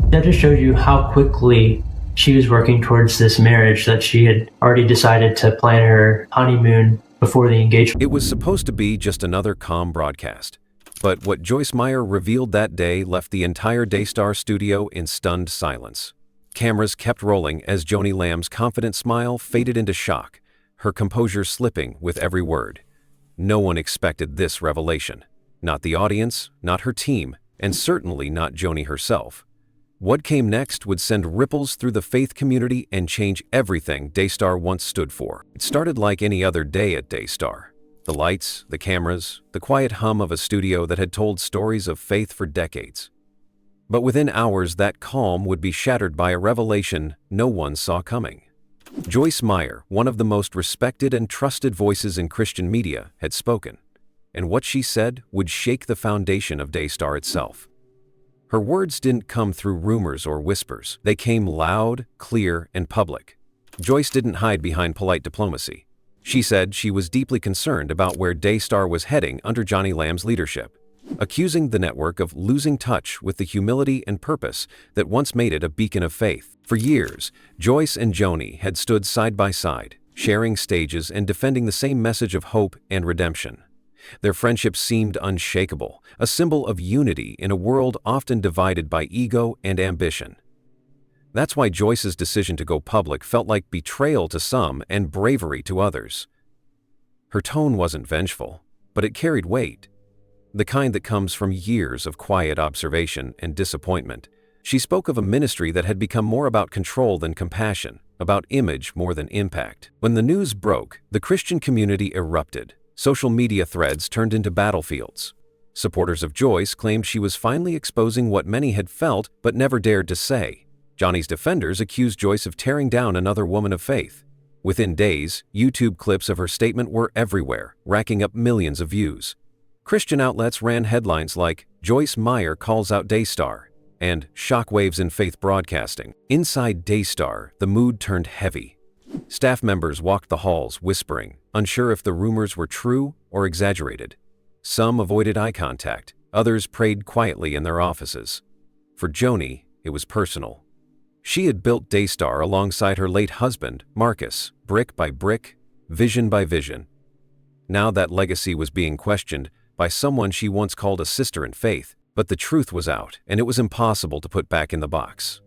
That just shows you how quickly she was working towards this marriage, that she had already decided to plan her honeymoon before the engagement. It was supposed to be just another calm broadcast. But what Joyce Meyer revealed that day left the entire Daystar studio in stunned silence. Cameras kept rolling as Joni Lamb's confident smile faded into shock, her composure slipping with every word. No one expected this revelation. Not the audience, not her team, and certainly not Joni herself. What came next would send ripples through the faith community and change everything Daystar once stood for. It started like any other day at Daystar. The lights, the cameras, the quiet hum of a studio that had told stories of faith for decades. But within hours, that calm would be shattered by a revelation no one saw coming. Joyce Meyer, one of the most respected and trusted voices in Christian media, had spoken, and what she said would shake the foundation of Daystar itself. Her words didn't come through rumors or whispers. They came loud, clear, and public. Joyce didn't hide behind polite diplomacy. She said she was deeply concerned about where Daystar was heading under Joni Lamb's leadership, accusing the network of losing touch with the humility and purpose that once made it a beacon of faith. For years, Joyce and Joni had stood side by side, sharing stages and defending the same message of hope and redemption. Their friendship seemed unshakable, a symbol of unity in a world often divided by ego and ambition. That's why Joyce's decision to go public felt like betrayal to some and bravery to others. Her tone wasn't vengeful, but it carried weight, the kind that comes from years of quiet observation and disappointment. She spoke of a ministry that had become more about control than compassion, about image more than impact. When the news broke, the Christian community erupted. Social media threads turned into battlefields. Supporters of Joyce claimed she was finally exposing what many had felt but never dared to say. Joni's defenders accused Joyce of tearing down another woman of faith. Within days, YouTube clips of her statement were everywhere, racking up millions of views. Christian outlets ran headlines like, "Joyce Meyer calls out Daystar," and "Shockwaves in Faith Broadcasting." Inside Daystar, the mood turned heavy. Staff members walked the halls whispering, unsure if the rumors were true or exaggerated. Some avoided eye contact, others prayed quietly in their offices. For Joni, it was personal. She had built Daystar alongside her late husband, Marcus, brick by brick, vision by vision. Now that legacy was being questioned by someone she once called a sister in faith, but the truth was out, and it was impossible to put back in the box.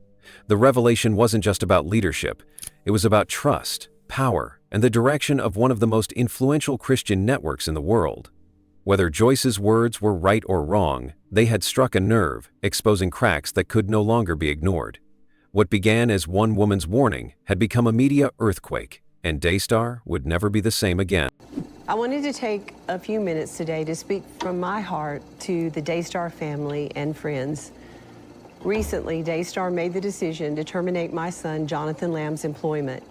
The revelation wasn't just about leadership, it was about trust, power, and the direction of one of the most influential Christian networks in the world. Whether Joyce's words were right or wrong, they had struck a nerve, exposing cracks that could no longer be ignored. What began as one woman's warning had become a media earthquake, and Daystar would never be the same again. I wanted to take a few minutes today to speak from my heart to the Daystar family and friends. Recently, Daystar made the decision to terminate my son Jonathan Lamb's employment.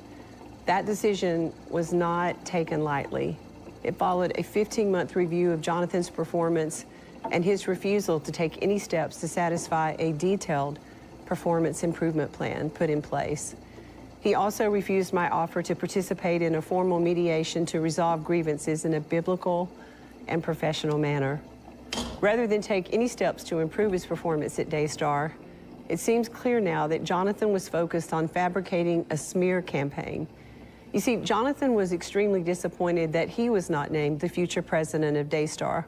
That decision was not taken lightly. It followed a 15-month review of Jonathan's performance and his refusal to take any steps to satisfy a detailed performance improvement plan put in place. He also refused my offer to participate in a formal mediation to resolve grievances in a biblical and professional manner. Rather than take any steps to improve his performance at Daystar, it seems clear now that Jonathan was focused on fabricating a smear campaign. You see, Jonathan was extremely disappointed that he was not named the future president of Daystar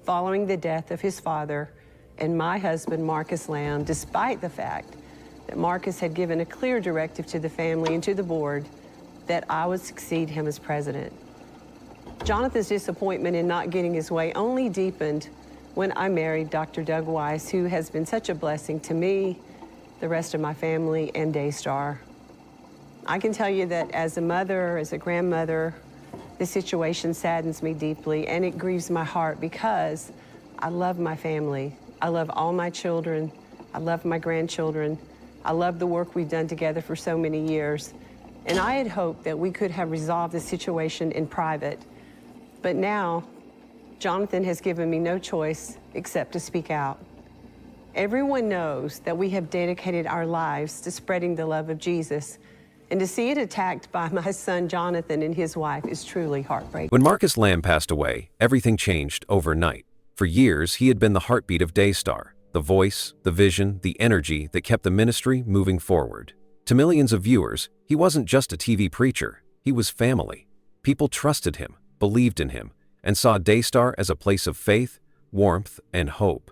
following the death of his father and my husband, Marcus Lamb, despite the fact that Marcus had given a clear directive to the family and to the board that I would succeed him as president. Jonathan's disappointment in not getting his way only deepened when I married Dr. Doug Weiss, who has been such a blessing to me, the rest of my family, and Daystar. I can tell you that as a mother, as a grandmother, this situation saddens me deeply, and it grieves my heart because I love my family. I love all my children. I love my grandchildren. I love the work we've done together for so many years. And I had hoped that we could have resolved the situation in private. But now, Jonathan has given me no choice except to speak out. Everyone knows that we have dedicated our lives to spreading the love of Jesus. And to see it attacked by my son Jonathan and his wife is truly heartbreaking. When Marcus Lamb passed away, everything changed overnight. For years, he had been the heartbeat of Daystar, The voice, the vision, the energy that kept the ministry moving forward. To millions of viewers, he wasn't just a TV preacher, he was family. People trusted him, believed in him, and saw Daystar as a place of faith, warmth, and hope.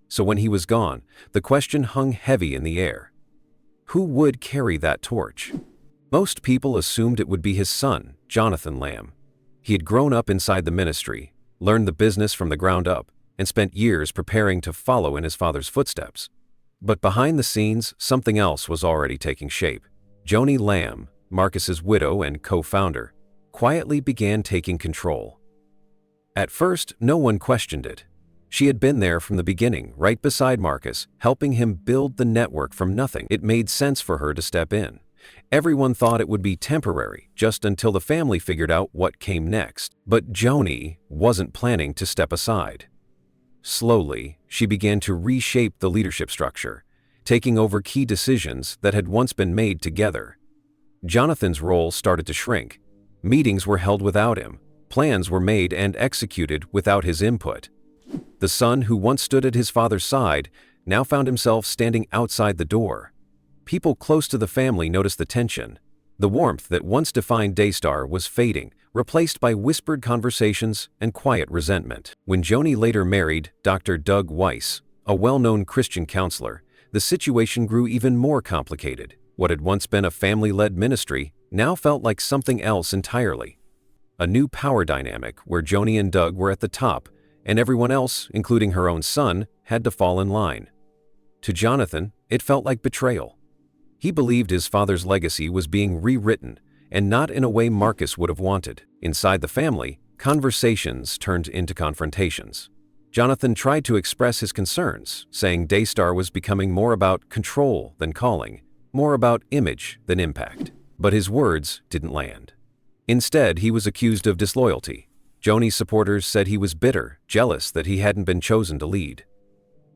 So when he was gone, the question hung heavy in the air. Who would carry that torch? Most people assumed it would be his son, Jonathan Lamb. He had grown up inside the ministry, learned the business from the ground up, and spent years preparing to follow in his father's footsteps. But behind the scenes, something else was already taking shape. Joni Lamb, Marcus's widow and co-founder, quietly began taking control. At first, no one questioned it. She had been there from the beginning, right beside Marcus, helping him build the network from nothing. It made sense for her to step in. Everyone thought it would be temporary, just until the family figured out what came next. But Joni wasn't planning to step aside. Slowly, she began to reshape the leadership structure, taking over key decisions that had once been made together. Jonathan's role started to shrink. Meetings were held without him. Plans were made and executed without his input. The son who once stood at his father's side now found himself standing outside the door. People close to the family noticed the tension. The warmth that once defined Daystar was fading, replaced by whispered conversations and quiet resentment. When Joni later married Dr. Doug Weiss, a well-known Christian counselor, the situation grew even more complicated. What had once been a family-led ministry now felt like something else entirely. A new power dynamic where Joni and Doug were at the top, and everyone else, including her own son, had to fall in line. To Jonathan, it felt like betrayal. He believed his father's legacy was being rewritten, and not in a way Marcus would have wanted. Inside the family, conversations turned into confrontations. Jonathan tried to express his concerns, saying Daystar was becoming more about control than calling, more about image than impact. But his words didn't land. Instead, he was accused of disloyalty. Joni's supporters said he was bitter, jealous that he hadn't been chosen to lead.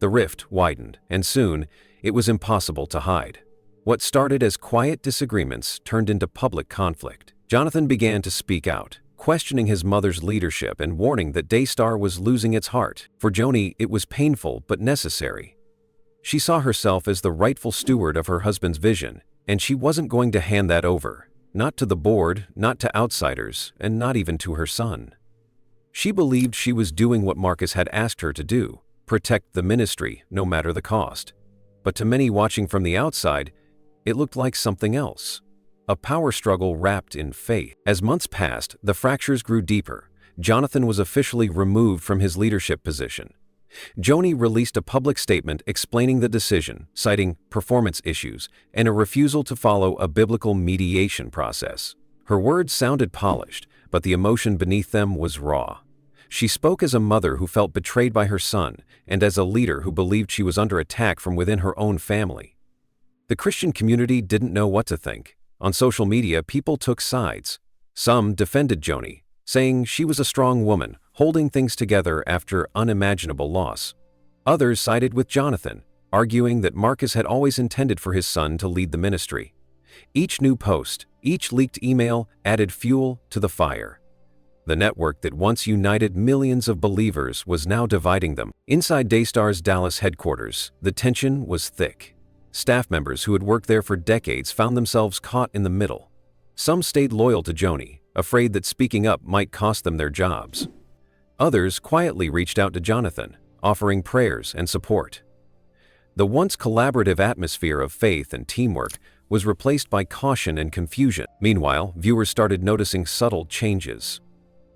The rift widened, and soon, it was impossible to hide. What started as quiet disagreements turned into public conflict. Jonathan began to speak out, questioning his mother's leadership and warning that Daystar was losing its heart. For Joni, it was painful but necessary. She saw herself as the rightful steward of her husband's vision, and she wasn't going to hand that over, not to the board, not to outsiders, and not even to her son. She believed she was doing what Marcus had asked her to do, protect the ministry no matter the cost. But to many watching from the outside, it looked like something else. A power struggle wrapped in faith. As months passed, the fractures grew deeper. Jonathan was officially removed from his leadership position. Joni released a public statement explaining the decision, citing performance issues and a refusal to follow a biblical mediation process. Her words sounded polished, but the emotion beneath them was raw. She spoke as a mother who felt betrayed by her son and as a leader who believed she was under attack from within her own family. The Christian community didn't know what to think. On social media, people took sides. Some defended Joni, saying she was a strong woman, holding things together after unimaginable loss. Others sided with Jonathan, arguing that Marcus had always intended for his son to lead the ministry. Each new post, each leaked email added fuel to the fire. The network that once united millions of believers was now dividing them. Inside Daystar's Dallas headquarters, the tension was thick. Staff members who had worked there for decades found themselves caught in the middle. Some stayed loyal to Joni, afraid that speaking up might cost them their jobs. Others quietly reached out to Jonathan, offering prayers and support. The once collaborative atmosphere of faith and teamwork was replaced by caution and confusion. Meanwhile, viewers started noticing subtle changes.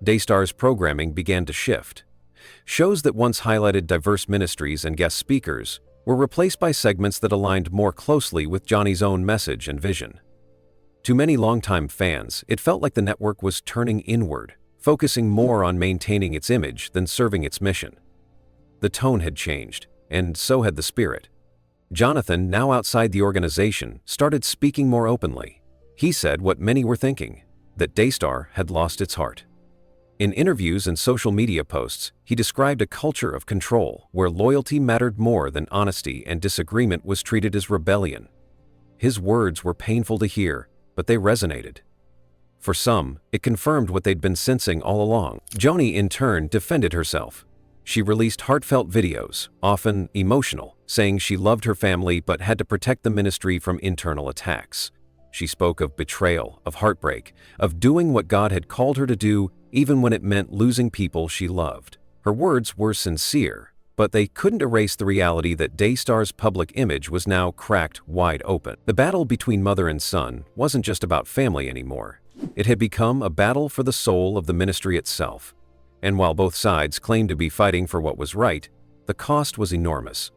Daystar's programming began to shift. Shows that once highlighted diverse ministries and guest speakers were replaced by segments that aligned more closely with Joni's own message and vision. To many longtime fans, it felt like the network was turning inward, focusing more on maintaining its image than serving its mission. The tone had changed, and so had the spirit. Jonathan, now outside the organization, started speaking more openly. He said what many were thinking, that Daystar had lost its heart. In interviews and social media posts, he described a culture of control where loyalty mattered more than honesty and disagreement was treated as rebellion. His words were painful to hear, but they resonated. For some, it confirmed what they'd been sensing all along. Joni, in turn, defended herself. She released heartfelt videos, often emotional, saying she loved her family but had to protect the ministry from internal attacks. She spoke of betrayal, of heartbreak, of doing what God had called her to do even when it meant losing people she loved. Her words were sincere, but they couldn't erase the reality that Daystar's public image was now cracked wide open. The battle between mother and son wasn't just about family anymore. It had become a battle for the soul of the ministry itself. And while both sides claimed to be fighting for what was right, the cost was enormous.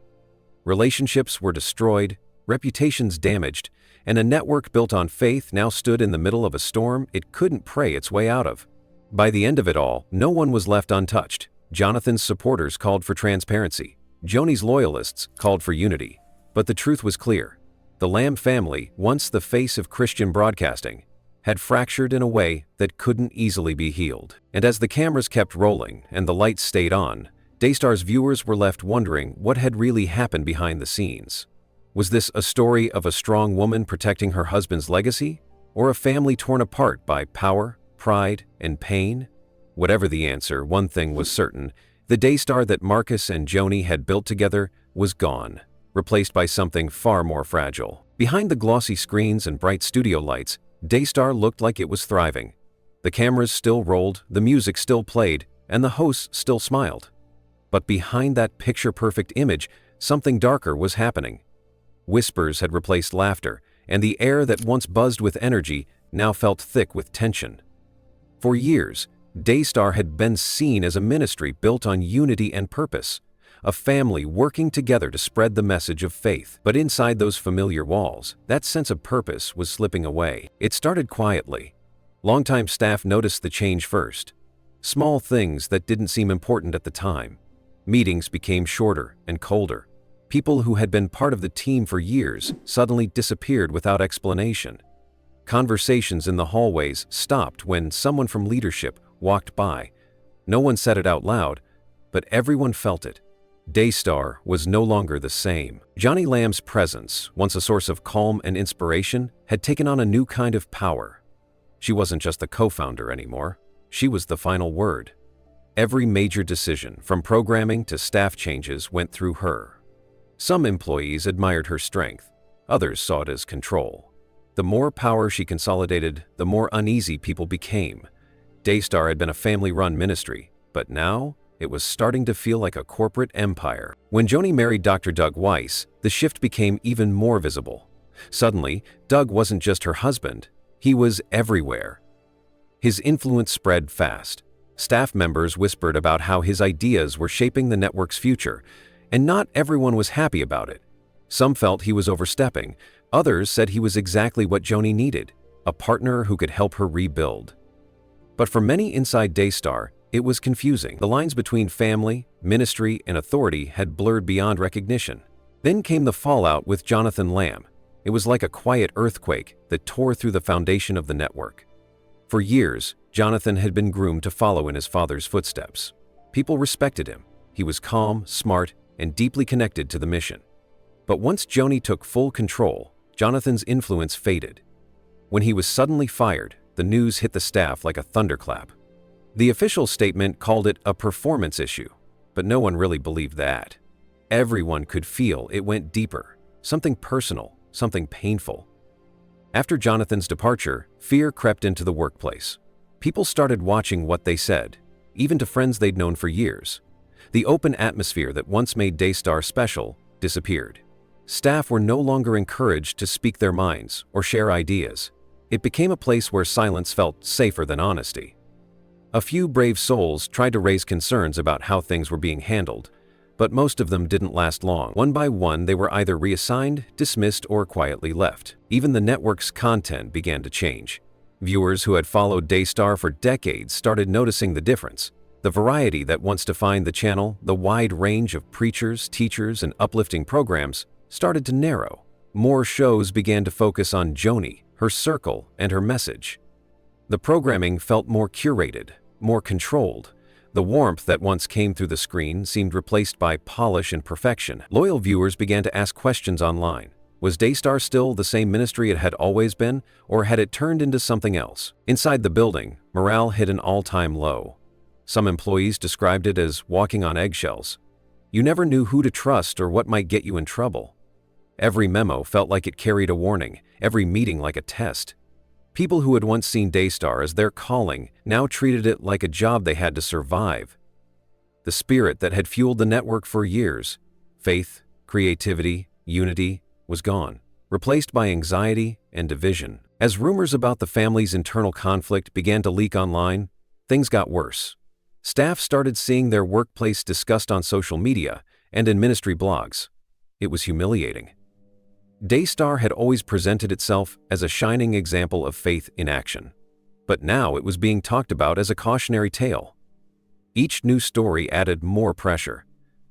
Relationships were destroyed, reputations damaged, and a network built on faith now stood in the middle of a storm it couldn't pray its way out of. By the end of it all, no one was left untouched. Jonathan's supporters called for transparency. Joni's loyalists called for unity. But the truth was clear. The Lamb family, once the face of Christian broadcasting, had fractured in a way that couldn't easily be healed. And as the cameras kept rolling and the lights stayed on, Daystar's viewers were left wondering what had really happened behind the scenes. Was this a story of a strong woman protecting her husband's legacy, or a family torn apart by power, pride, and pain? Whatever the answer, one thing was certain: the Daystar that Marcus and Joni had built together was gone, replaced by something far more fragile. Behind the glossy screens and bright studio lights, Daystar looked like it was thriving. The cameras still rolled, the music still played, and the hosts still smiled. But behind that picture-perfect image, something darker was happening. Whispers had replaced laughter, and the air that once buzzed with energy now felt thick with tension. For years, Daystar had been seen as a ministry built on unity and purpose, a family working together to spread the message of faith. But inside those familiar walls, that sense of purpose was slipping away. It started quietly. Longtime staff noticed the change first. Small things that didn't seem important at the time. Meetings became shorter and colder. People who had been part of the team for years suddenly disappeared without explanation. Conversations in the hallways stopped when someone from leadership walked by. No one said it out loud, but everyone felt it. Daystar was no longer the same. Joni Lamb's presence, once a source of calm and inspiration, had taken on a new kind of power. She wasn't just the co-founder anymore. She was the final word. Every major decision, from programming to staff changes, went through her. Some employees admired her strength. Others saw it as control. The more power she consolidated, the more uneasy people became. Daystar had been a family-run ministry, but now it was starting to feel like a corporate empire. When Joni married Dr. Doug Weiss, the shift became even more visible. Suddenly, Doug wasn't just her husband. He was everywhere. His influence spread fast. Staff members whispered about how his ideas were shaping the network's future, and not everyone was happy about it. Some felt he was overstepping. Others said he was exactly what Joni needed, a partner who could help her rebuild. But for many inside Daystar, it was confusing. The lines between family, ministry, and authority had blurred beyond recognition. Then came the fallout with Jonathan Lamb. It was like a quiet earthquake that tore through the foundation of the network. For years, Jonathan had been groomed to follow in his father's footsteps. People respected him. He was calm, smart, and deeply connected to the mission. But once Joni took full control, Jonathan's influence faded. When he was suddenly fired, the news hit the staff like a thunderclap. The official statement called it a performance issue, but no one really believed that. Everyone could feel it went deeper, something personal, something painful. After Jonathan's departure, fear crept into the workplace. People started watching what they said, even to friends they'd known for years. The open atmosphere that once made Daystar special disappeared. Staff were no longer encouraged to speak their minds or share ideas. It became a place where silence felt safer than honesty. A few brave souls tried to raise concerns about how things were being handled, but most of them didn't last long. One by one, they were either reassigned, dismissed, or quietly left. Even the network's content began to change. Viewers who had followed Daystar for decades started noticing the difference. The variety that once defined the channel, the wide range of preachers, teachers, and uplifting programs, started to narrow. More shows began to focus on Joni, her circle, and her message. The programming felt more curated, more controlled. The warmth that once came through the screen seemed replaced by polish and perfection. Loyal viewers began to ask questions online. Was Daystar still the same ministry it had always been, or had it turned into something else? Inside the building, morale hit an all-time low. Some employees described it as walking on eggshells. You never knew who to trust or what might get you in trouble. Every memo felt like it carried a warning, every meeting like a test. People who had once seen Daystar as their calling now treated it like a job they had to survive. The spirit that had fueled the network for years, faith, creativity, unity, was gone, replaced by anxiety and division. As rumors about the family's internal conflict began to leak online, things got worse. Staff started seeing their workplace discussed on social media and in ministry blogs. It was humiliating. Daystar had always presented itself as a shining example of faith in action, but now it was being talked about as a cautionary tale. Each new story added more pressure.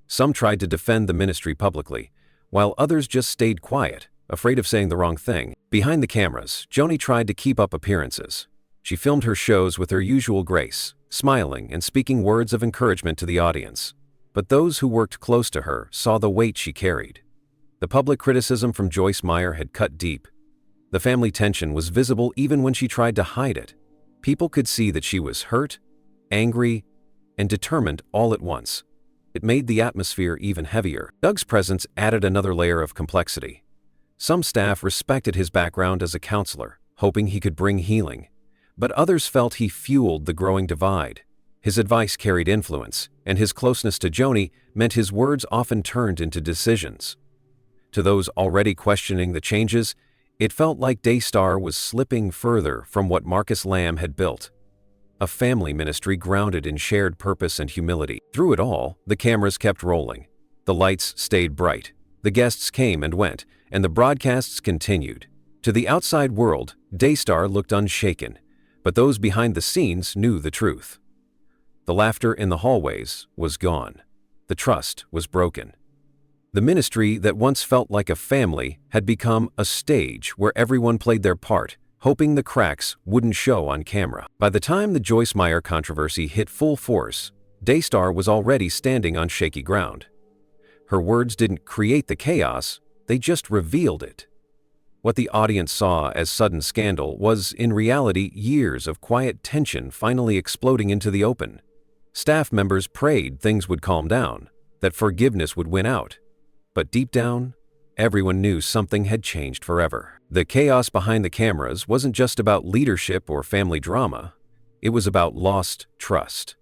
Some tried to defend the ministry publicly, while others just stayed quiet, afraid of saying the wrong thing. Behind the cameras, Joni tried to keep up appearances. She filmed her shows with her usual grace, smiling and speaking words of encouragement to the audience. But those who worked close to her saw the weight she carried. The public criticism from Joyce Meyer had cut deep. The family tension was visible even when she tried to hide it. People could see that she was hurt, angry, and determined all at once. It made the atmosphere even heavier. Doug's presence added another layer of complexity. Some staff respected his background as a counselor, hoping he could bring healing. But others felt he fueled the growing divide. His advice carried influence, and his closeness to Joni meant his words often turned into decisions. To those already questioning the changes, it felt like Daystar was slipping further from what Marcus Lamb had built. A family ministry grounded in shared purpose and humility. Through it all, the cameras kept rolling. The lights stayed bright. The guests came and went, and the broadcasts continued. To the outside world, Daystar looked unshaken, but those behind the scenes knew the truth. The laughter in the hallways was gone. The trust was broken. The ministry that once felt like a family had become a stage where everyone played their part, hoping the cracks wouldn't show on camera. By the time the Joyce Meyer controversy hit full force, Daystar was already standing on shaky ground. Her words didn't create the chaos, they just revealed it. What the audience saw as sudden scandal was, in reality, years of quiet tension finally exploding into the open. Staff members prayed things would calm down, that forgiveness would win out. But deep down, everyone knew something had changed forever. The chaos behind the cameras wasn't just about leadership or family drama. It was about lost trust.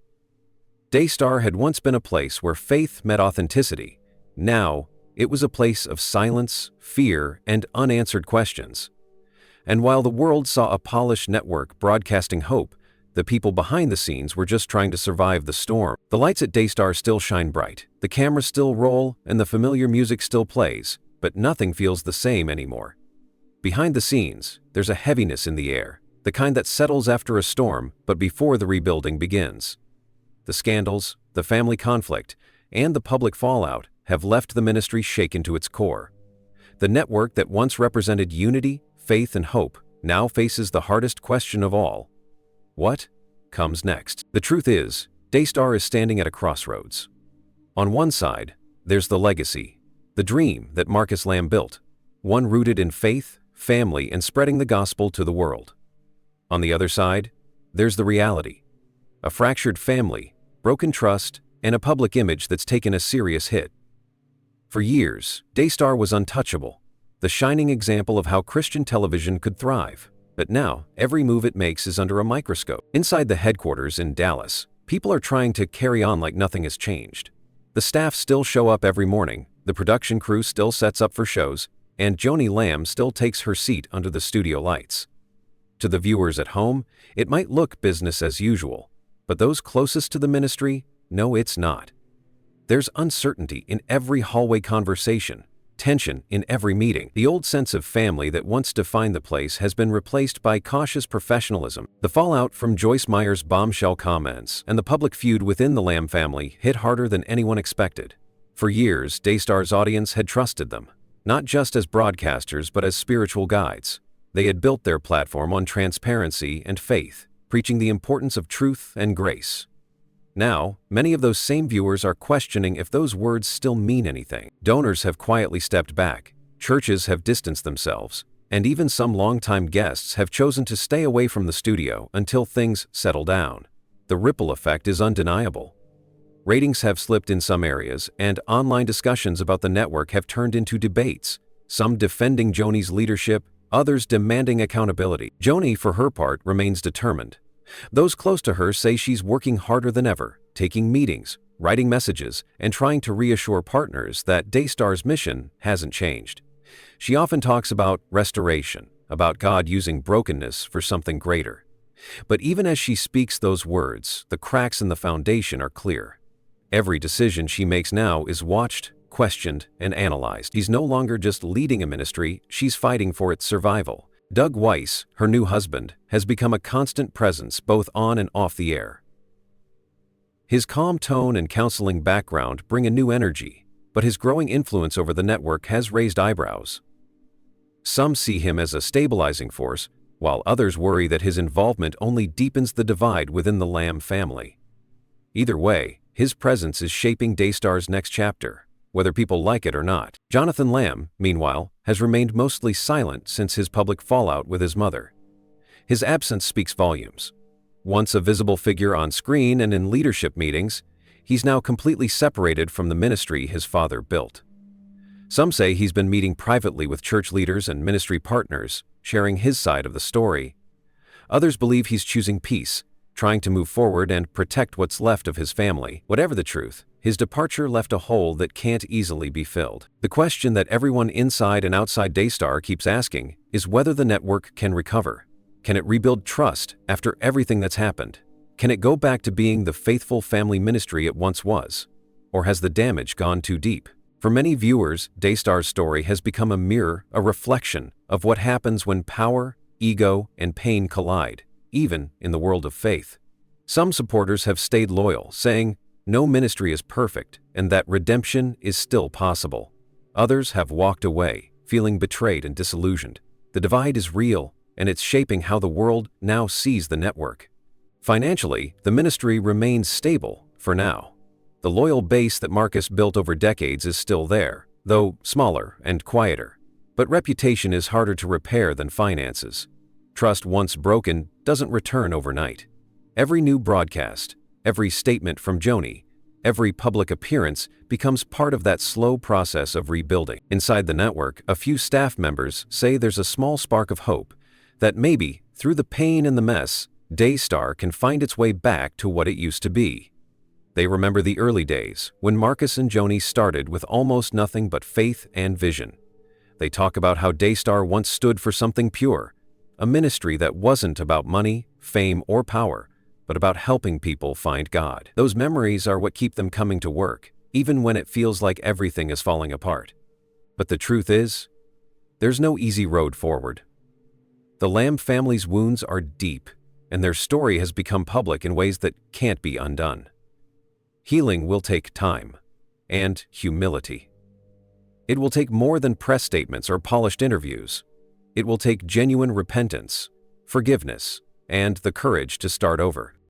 Daystar had once been a place where faith met authenticity. Now, it was a place of silence, fear, and unanswered questions. And while the world saw a polished network broadcasting hope, the people behind the scenes were just trying to survive the storm. The lights at Daystar still shine bright, the cameras still roll, and the familiar music still plays, but nothing feels the same anymore. Behind the scenes, there's a heaviness in the air, the kind that settles after a storm, but before the rebuilding begins. The scandals, the family conflict, and the public fallout have left the ministry shaken to its core. The network that once represented unity, faith, and hope now faces the hardest question of all. What comes next? The truth is, Daystar is standing at a crossroads. On one side, there's the legacy, the dream that Marcus Lamb built, one rooted in faith, family, and spreading the gospel to the world. On the other side, there's the reality, a fractured family, broken trust, and a public image that's taken a serious hit. For years, Daystar was untouchable, the shining example of how Christian television could thrive. But now, every move it makes is under a microscope. Inside the headquarters in Dallas, people are trying to carry on like nothing has changed. The staff still show up every morning, the production crew still sets up for shows, and Joni Lamb still takes her seat under the studio lights. To the viewers at home, it might look business as usual, but those closest to the ministry know it's not. There's uncertainty in every hallway conversation, tension in every meeting. The old sense of family that once defined the place has been replaced by cautious professionalism. The fallout from Joyce Meyer's bombshell comments and the public feud within the Lamb family hit harder than anyone expected. For years, Daystar's audience had trusted them, not just as broadcasters but as spiritual guides. They had built their platform on transparency and faith, preaching the importance of truth and grace. Now, many of those same viewers are questioning if those words still mean anything. Donors have quietly stepped back, churches have distanced themselves, and even some longtime guests have chosen to stay away from the studio until things settle down. The ripple effect is undeniable. Ratings have slipped in some areas, and online discussions about the network have turned into debates, some defending Joni's leadership, others demanding accountability. Joni, for her part, remains determined. Those close to her say she's working harder than ever, taking meetings, writing messages, and trying to reassure partners that Daystar's mission hasn't changed. She often talks about restoration, about God using brokenness for something greater. But even as she speaks those words, the cracks in the foundation are clear. Every decision she makes now is watched, questioned, and analyzed. She's no longer just leading a ministry, she's fighting for its survival. Doug Weiss, her new husband, has become a constant presence both on and off the air. His calm tone and counseling background bring a new energy, but his growing influence over the network has raised eyebrows. Some see him as a stabilizing force, while others worry that his involvement only deepens the divide within the Lamb family. Either way, his presence is shaping Daystar's next chapter, whether people like it or not. Jonathan Lamb, meanwhile, has remained mostly silent since his public fallout with his mother. His absence speaks volumes. Once a visible figure on screen and in leadership meetings, he's now completely separated from the ministry his father built. Some say he's been meeting privately with church leaders and ministry partners, sharing his side of the story. Others believe he's choosing peace, trying to move forward and protect what's left of his family. Whatever the truth, his departure left a hole that can't easily be filled. The question that everyone inside and outside Daystar keeps asking is whether the network can recover. Can it rebuild trust after everything that's happened? Can it go back to being the faithful family ministry it once was? Or has the damage gone too deep? For many viewers, Daystar's story has become a mirror, a reflection of what happens when power, ego, and pain collide, even in the world of faith. Some supporters have stayed loyal, saying, no ministry is perfect and that redemption is still possible. Others have walked away, feeling betrayed and disillusioned. The divide is real, and it's shaping how the world now sees the network. Financially, the ministry remains stable for now. The loyal base that Marcus built over decades is still there, though smaller and quieter. But reputation is harder to repair than finances. Trust once broken doesn't return overnight. Every new broadcast, every statement from Joni, every public appearance becomes part of that slow process of rebuilding. Inside the network, a few staff members say there's a small spark of hope that maybe, through the pain and the mess, Daystar can find its way back to what it used to be. They remember the early days when Marcus and Joni started with almost nothing but faith and vision. They talk about how Daystar once stood for something pure, a ministry that wasn't about money, fame, or power, but about helping people find God. Those memories are what keep them coming to work, even when it feels like everything is falling apart. But the truth is, there's no easy road forward. The Lamb family's wounds are deep, and their story has become public in ways that can't be undone. Healing will take time and humility. It will take more than press statements or polished interviews. It will take genuine repentance, forgiveness, and the courage to start over.